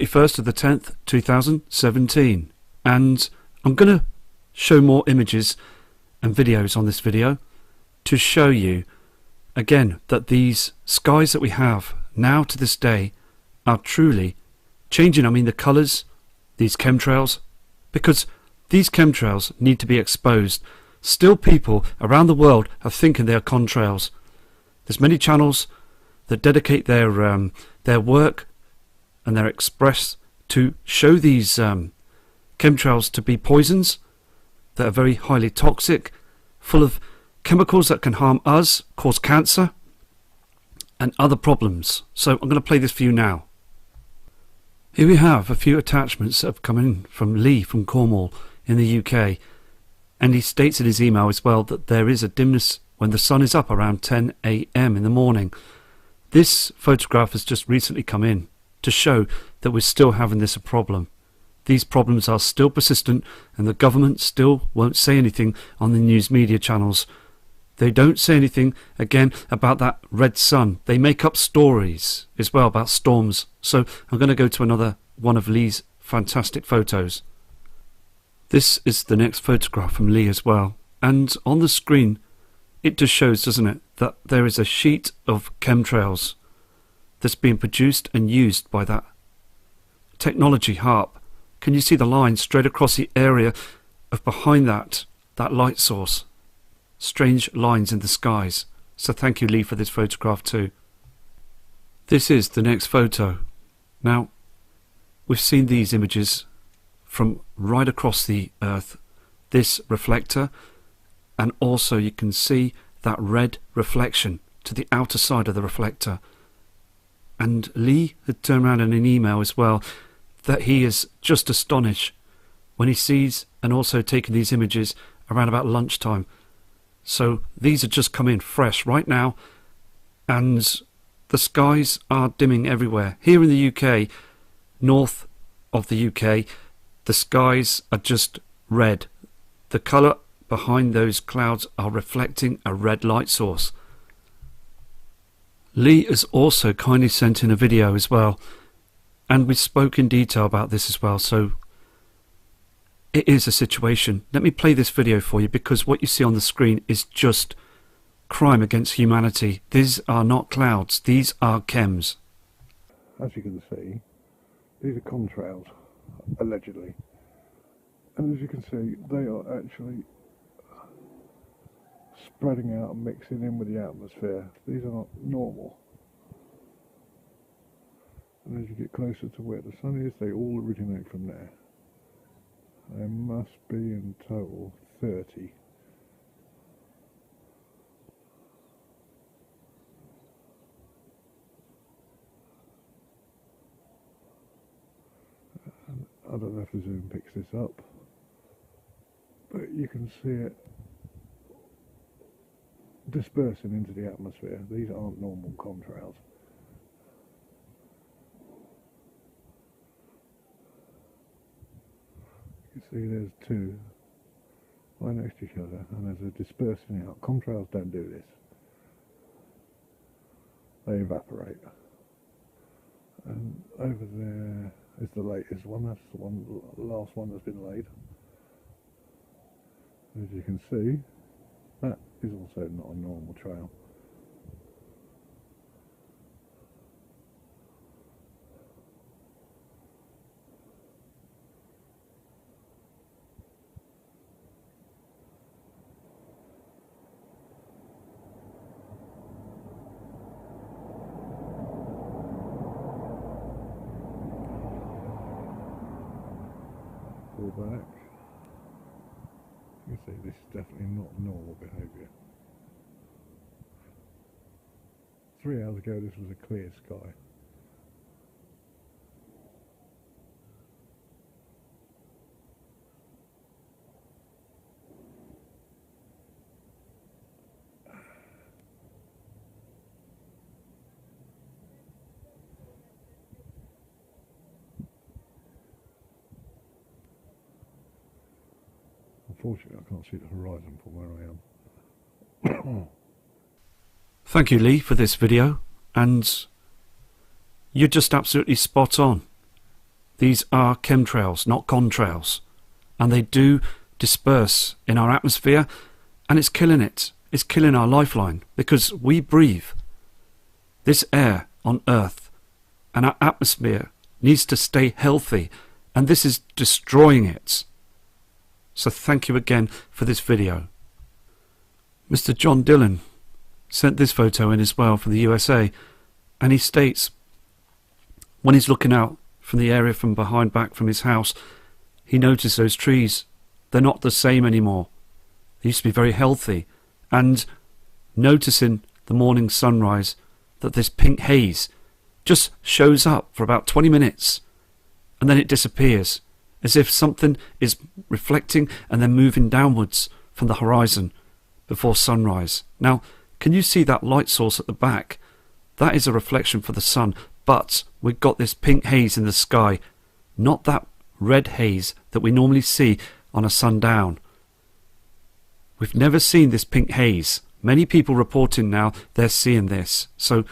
1st of the 10th, 2017, and I'm going to show more images and videos on this video to show you again that these skies that we have now to this day are truly changing. I mean, the colours, these chemtrails, because these chemtrails need to be exposed. Still, people around the world are thinking they are contrails. There's many channels that dedicate their work and their express to show these chemtrails to be poisons that are very highly toxic, full of chemicals that can harm us, cause cancer and other problems. So I'm going to play this for you now. Here we have a few attachments that have come in from Lee from Cornwall in the UK, and he states in his email as well that there is a dimness when the sun is up around 10 AM in the morning. This photograph has just recently come in to show that we're still having this a problem. These problems are still persistent, and the government still won't say anything on the news media channels. They don't say anything again about that red sun. They make up stories as well about storms. So I'm going to go to another one of Lee's fantastic photos. This is the next photograph from Lee as well, and on the screen it just shows, doesn't it, that there is a sheet of chemtrails that's being produced and used by that technology HARP. Can you see the line straight across the area of behind that light source? Strange lines in the skies. So thank you, Lee, for this photograph too. This is the next photo. Now, we've seen these images from right across the earth, this reflector, and also you can see that red reflection to the outer side of the reflector. And Lee had turned around in an email as well that he is just astonished when he sees and also taken these images around about lunchtime. So these are just come in fresh right now, and the skies are dimming everywhere. Here in the UK, north of the UK, the skies are just red. The colour behind those clouds are reflecting a red light source. Lee has also kindly sent in a video as well, and we spoke in detail about this as well, so it is a situation. Let me play this video for you, because what you see on the screen is just crime against humanity. These are not clouds, these are chems. As you can see, these are contrails, allegedly. And as you can see, they are actually spreading out and mixing in with the atmosphere. These are not normal. And as you get closer to where the sun is, they all originate from there. There must be in total 30. And I don't know if the zoom picks this up, but you can see it dispersing into the atmosphere. These aren't normal contrails. You see there's two right next to each other, and there's a dispersing out. Contrails don't do this. They evaporate. And over there is the latest one. That's the last one that's been laid. As you can see, that is also not a normal trail. Pull back. You can see this is definitely not normal behaviour. 3 hours ago this was a clear sky. Unfortunately, I can't see the horizon from where I am. Thank you, Lee, for this video, and you're just absolutely spot on. These are chemtrails, not contrails. And they do disperse in our atmosphere, and it's killing it. It's killing our lifeline, because we breathe. This air on Earth and our atmosphere needs to stay healthy, and this is destroying it. So thank you again for this video. Mr. John Dillon sent this photo in as well from the USA, and he states when he's looking out from the area from behind back from his house, he noticed those trees. They're not the same anymore. They used to be very healthy, and noticing the morning sunrise that this pink haze just shows up for about 20 minutes and then it disappears, as if something is reflecting and then moving downwards from the horizon before sunrise. Now, can you see that light source at the back? That is a reflection for the sun, but we've got this pink haze in the sky, not that red haze that we normally see on a sundown. We've never seen this pink haze. Many people reporting now they're seeing this. So,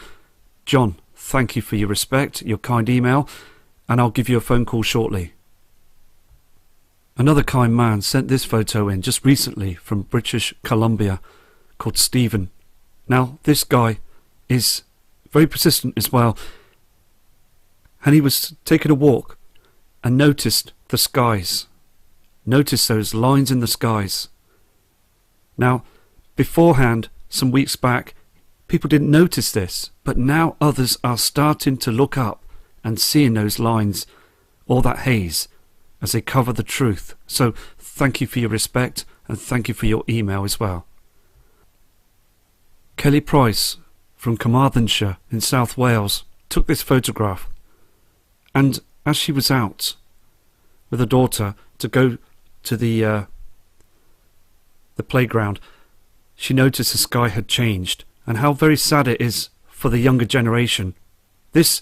John, thank you for your respect, your kind email, and I'll give you a phone call shortly. Another kind man sent this photo in just recently from British Columbia, called Stephen. Now, this guy is very persistent as well, and he was taking a walk and noticed the skies. Noticed those lines in the skies. Now, beforehand, some weeks back, people didn't notice this, but now others are starting to look up and seeing those lines, all that haze, as they cover the truth. So thank you for your respect, and thank you for your email as well. Kelly Price from Carmarthenshire in South Wales took this photograph, and as she was out with her daughter to go to the playground, she noticed the sky had changed, and how very sad it is for the younger generation. This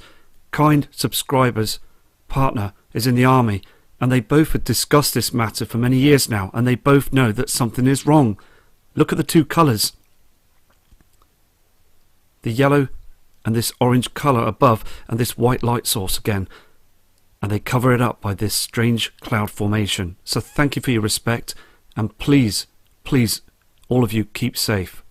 kind subscriber's partner is in the army, and they both had discussed this matter for many years now, and they both know that something is wrong. Look at the two colours. The yellow and this orange colour above, and this white light source again. And they cover it up by this strange cloud formation. So thank you for your respect, and please, please, all of you keep safe.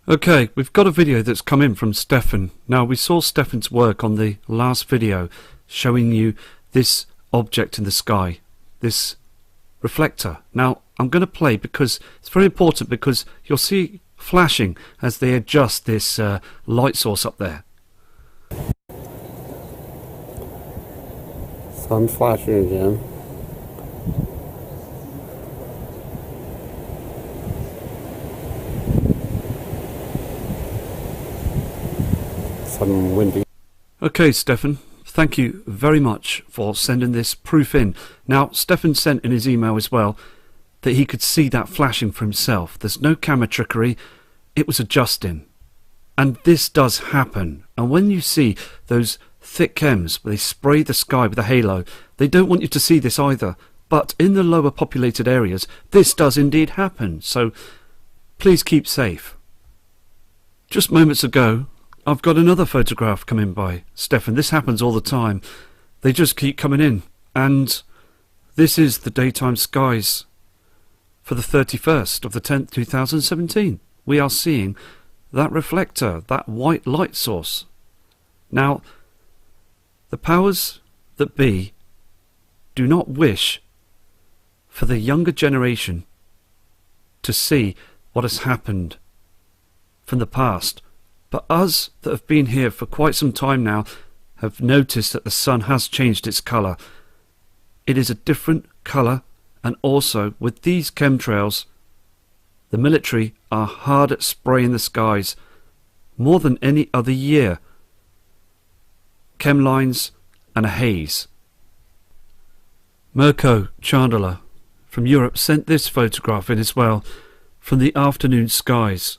Okay, we've got a video that's come in from Stefan. Now, we saw Stefan's work on the last video showing you this object in the sky, this reflector. Now, I'm going to play because it's very important, because you'll see flashing as they adjust this light source up there. Sun flashing again. Sudden windy. Okay, Stefan, thank you very much for sending this proof in. Now, Stefan sent in his email as well that he could see that flashing for himself. There's no camera trickery, it was adjusting. And this does happen. And when you see those thick chems where they spray the sky with a halo, they don't want you to see this either. But in the lower populated areas, this does indeed happen. So please keep safe. Just moments ago, I've got another photograph coming by. Stefan, this happens all the time. They just keep coming in. And this is the daytime skies for the 31st of the 10th, 2017. We are seeing that reflector, that white light source. Now, the powers that be do not wish for the younger generation to see what has happened from the past. But us that have been here for quite some time now have noticed that the sun has changed its colour. It is a different colour, and also with these chemtrails, the military are hard at spraying the skies more than any other year. Chem lines and a haze. Mirko Chandler from Europe sent this photograph in as well from the afternoon skies.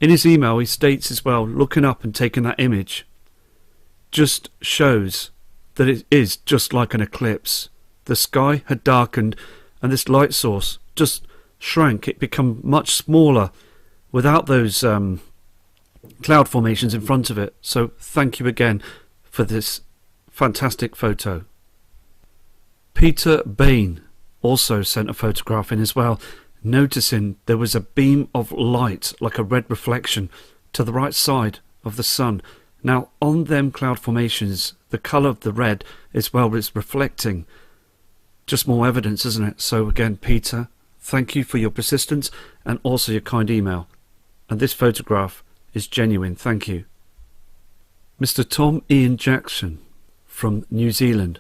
In his email he states as well, looking up and taking that image just shows that it is just like an eclipse. The sky had darkened and this light source just shrank. It became much smaller without those cloud formations in front of it. So thank you again for this fantastic photo. Peter Bain also sent a photograph in as well, noticing there was a beam of light like a red reflection to the right side of the sun. Now on them cloud formations, the colour of the red as well is reflecting. Just more evidence, isn't it? So again, Peter, thank you for your persistence and also your kind email. And this photograph is genuine, thank you. Mr. Tom Ian Jackson from New Zealand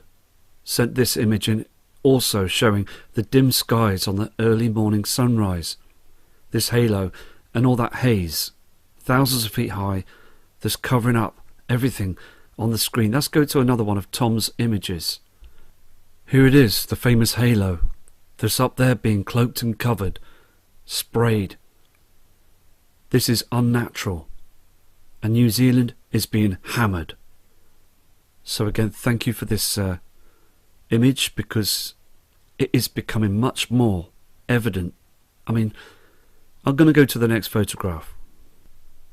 sent this image in, also showing the dim skies on the early morning sunrise. This halo and all that haze, thousands of feet high, that's covering up everything on the screen. Let's go to another one of Tom's images. Here it is, the famous halo that's up there being cloaked and covered, sprayed. This is unnatural, and New Zealand is being hammered. So again, thank you for this image, because it is becoming much more evident. I mean, I'm going to go to the next photograph.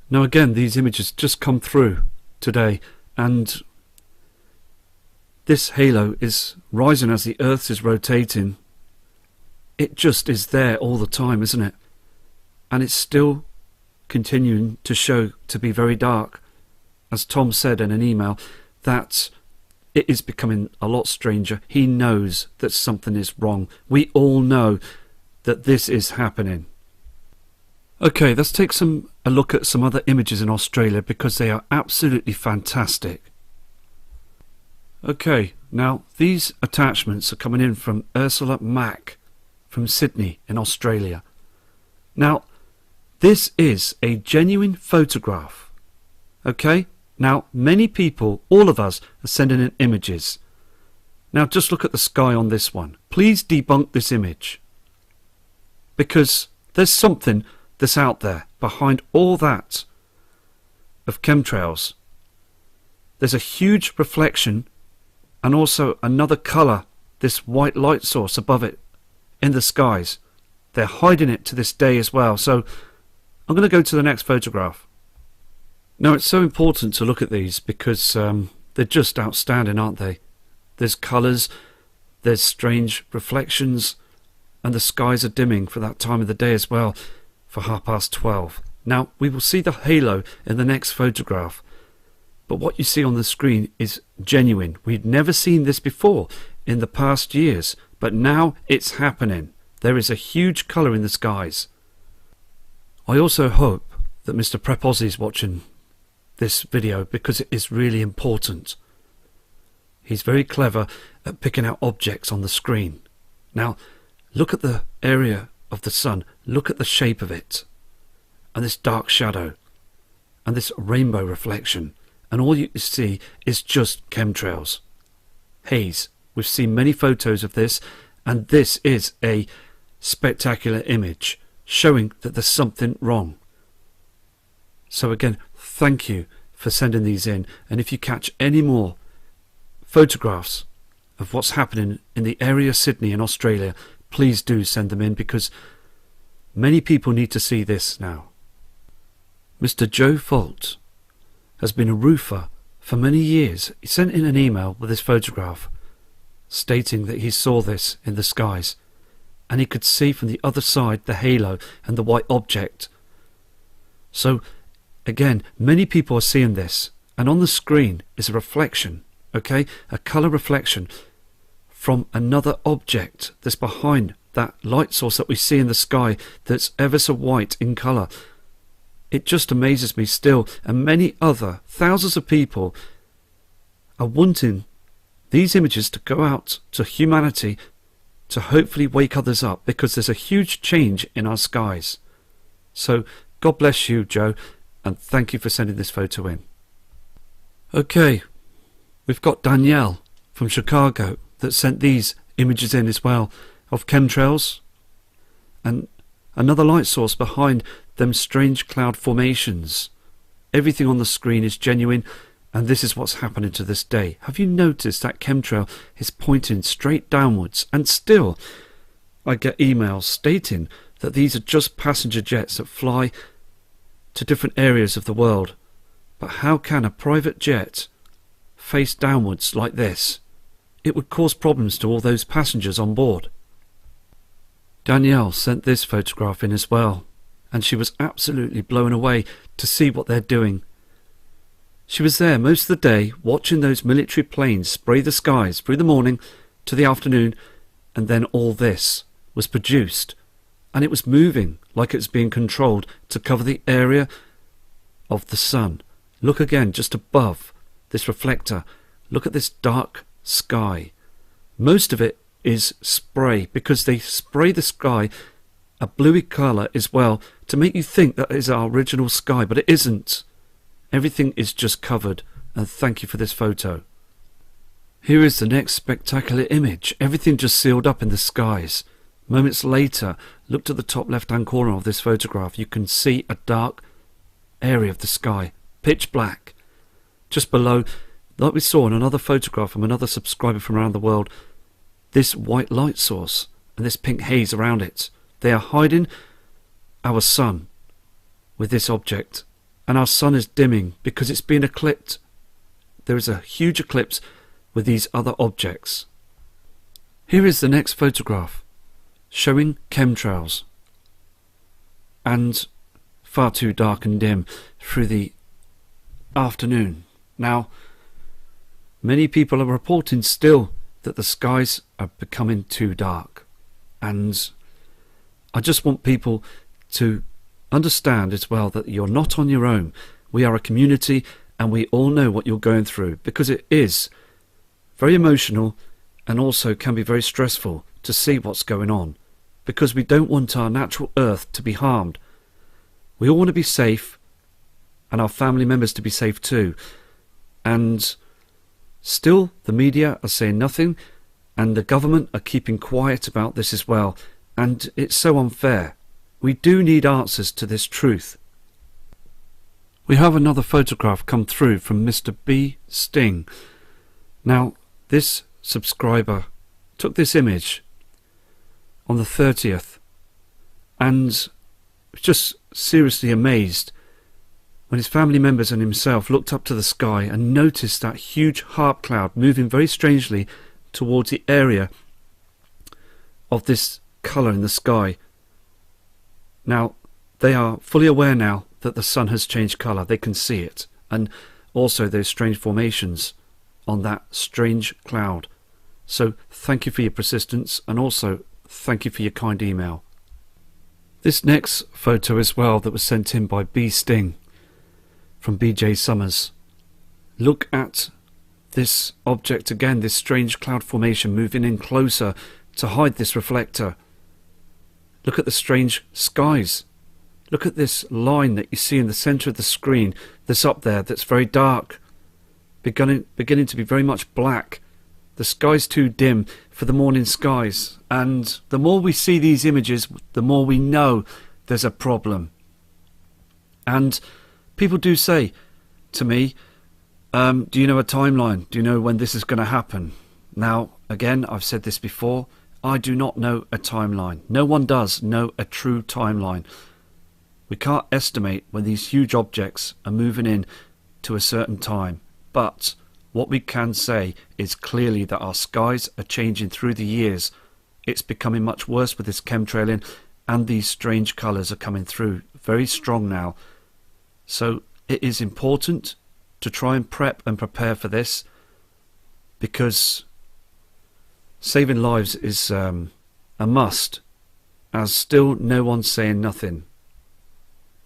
Now again, these images just come through today, and this halo is rising as the Earth is rotating. It just is there all the time, isn't it? And it's still continuing to show to be very dark. As Tom said in an email, that it is becoming a lot stranger. He knows that something is wrong. We all know that this is happening. Okay, let's take a look at some other images in Australia, because they are absolutely fantastic. Okay, now these attachments are coming in from Ursula Mack from Sydney in Australia. Now, this is a genuine photograph. Okay, now many people, all of us, are sending in images. Now just look at the sky on this one. Please debunk this image, because there's something that's out there behind all that of chemtrails. There's a huge reflection and also another colour, this white light source above it in the skies. They're hiding it to this day as well. So I'm going to go to the next photograph. Now it's so important to look at these, because they're just outstanding, aren't they? There's colours, there's strange reflections, and the skies are dimming for that time of the day as well, for 12:30. Now we will see the halo in the next photograph, but what you see on the screen is genuine. We've never seen this before in the past years, but now it's happening. There is a huge colour in the skies. I also hope that Mr. Prep Aussie is watching this video, because it is really important. He's very clever at picking out objects on the screen. Now look at the area of the sun, look at the shape of it, and this dark shadow, and this rainbow reflection, and all you see is just chemtrails, haze. We've seen many photos of this, and this is a spectacular image showing that there's something wrong. So again, thank you for sending these in, and if you catch any more photographs of what's happening in the area of Sydney in Australia, please do send them in, because many people need to see this now. Mr. Joe Fault has been a roofer for many years. He sent in an email with this photograph stating that he saw this in the skies, and he could see from the other side the halo and the white object. So again, many people are seeing this, and on the screen is a reflection, okay, a colour reflection from another object that's behind that light source that we see in the sky, that's ever so white in colour. It just amazes me still, and many other thousands of people are wanting these images to go out to humanity, to hopefully wake others up, because there's a huge change in our skies. So God bless you, Joe, and thank you for sending this photo in. Okay, we've got Danielle from Chicago that sent these images in as well, of chemtrails and another light source behind them strange cloud formations. Everything on the screen is genuine, and this is what's happening to this day. Have you noticed that chemtrail is pointing straight downwards? And still I get emails stating that these are just passenger jets that fly to different areas of the world. But how can a private jet face downwards like this, it would cause problems to all those passengers on board. Danielle sent this photograph in as well, and she was absolutely blown away to see what they're doing. She was there most of the day watching those military planes spray the skies through the morning to the afternoon, and then all this was produced, and it was moving like it was being controlled to cover the area of the sun. Look again just above this reflector. Look at this dark sky. Most of it is spray, because they spray the sky a bluey colour as well to make you think that is our original sky, but it isn't. Everything is just covered, and thank you for this photo. Here is the next spectacular image. Everything just sealed up in the skies. Moments later, look to the top left-hand corner of this photograph. You can see a dark area of the sky, pitch black. Just below, like we saw in another photograph from another subscriber from around the world, this white light source and this pink haze around it. They are hiding our sun with this object. And our sun is dimming because it's been eclipsed. There is a huge eclipse with these other objects. Here is the next photograph showing chemtrails, and far too dark and dim through the afternoon. Now, many people are reporting still that the skies are becoming too dark, and I just want people to understand as well that you're not on your own. We are a community, and we all know what you're going through, because it is very emotional and also can be very stressful to see what's going on, because we don't want our natural earth to be harmed. We all want to be safe, and our family members to be safe too. And still the media are saying nothing, and the government are keeping quiet about this as well, and it's so unfair. We do need answers to this truth. We have another photograph come through from Mr. B. Sting. Now, this subscriber took this image on the 30th and was just seriously amazed when his family members and himself looked up to the sky and noticed that huge harp cloud moving very strangely towards the area of this colour in the sky. Now, they are fully aware now that the sun has changed colour. They can see it. And also those strange formations on that strange cloud. So thank you for your persistence, and also thank you for your kind email. This next photo as well that was sent in by B. Sting from BJ Summers. Look at this object again, this strange cloud formation moving in closer to hide this reflector. Look at the strange skies. Look at this line that you see in the centre of the screen that's up there, that's very dark, beginning to be very much black. The sky's too dim for the morning skies, and the more we see these images, the more we know there's a problem. And people do say to me, do you know a timeline? Do you know when this is going to happen? Now, again, I've said this before, I do not know a timeline. No one does know a true timeline. We can't estimate when these huge objects are moving in to a certain time. But what we can say is clearly that our skies are changing through the years. It's becoming much worse with this chemtrailing, and these strange colours are coming through very strong now. So it is important to try and prep and prepare for this, because saving lives is a must, as still no one's saying nothing.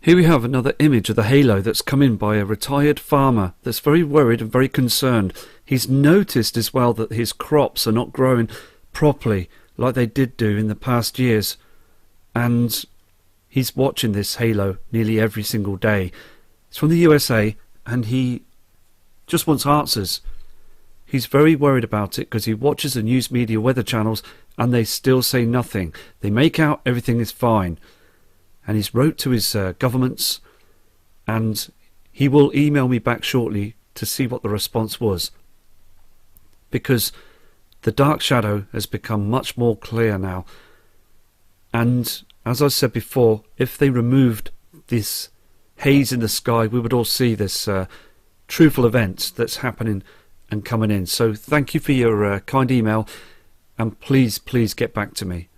Here we have another image of the halo that's come in by a retired farmer that's very worried and very concerned. He's noticed as well that his crops are not growing properly like they did do in the past years, and he's watching this halo nearly every single day. It's from the USA, and he just wants answers. He's very worried about it because he watches the news media weather channels and they still say nothing. They make out everything is fine. And he's wrote to his governments, and he will email me back shortly to see what the response was. Because the dark shadow has become much more clear now. And as I said before, if they removed this haze in the sky, we would all see this truthful event that's happening and coming in. So thank you for your kind email, and please get back to me.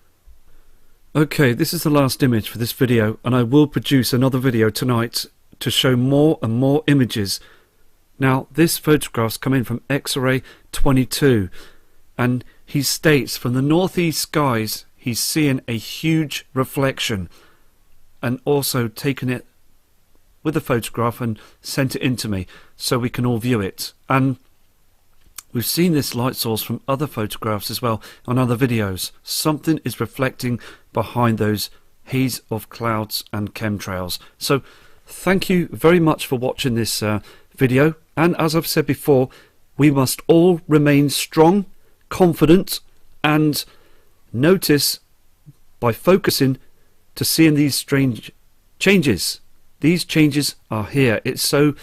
Okay, this is the last image for this video, and I will produce another video tonight to show more and more images. Now, this photograph's come in from X-ray 22, and he states from the northeast skies he's seeing a huge reflection, and also taken it with a photograph and sent it in to me so we can all view it. And we've seen this light source from other photographs as well on other videos. Something is reflecting behind those haze of clouds and chemtrails. So thank you very much for watching this video, and as I've said before, we must all remain strong, confident, and notice by focusing to seeing these strange changes. These changes are here. It's so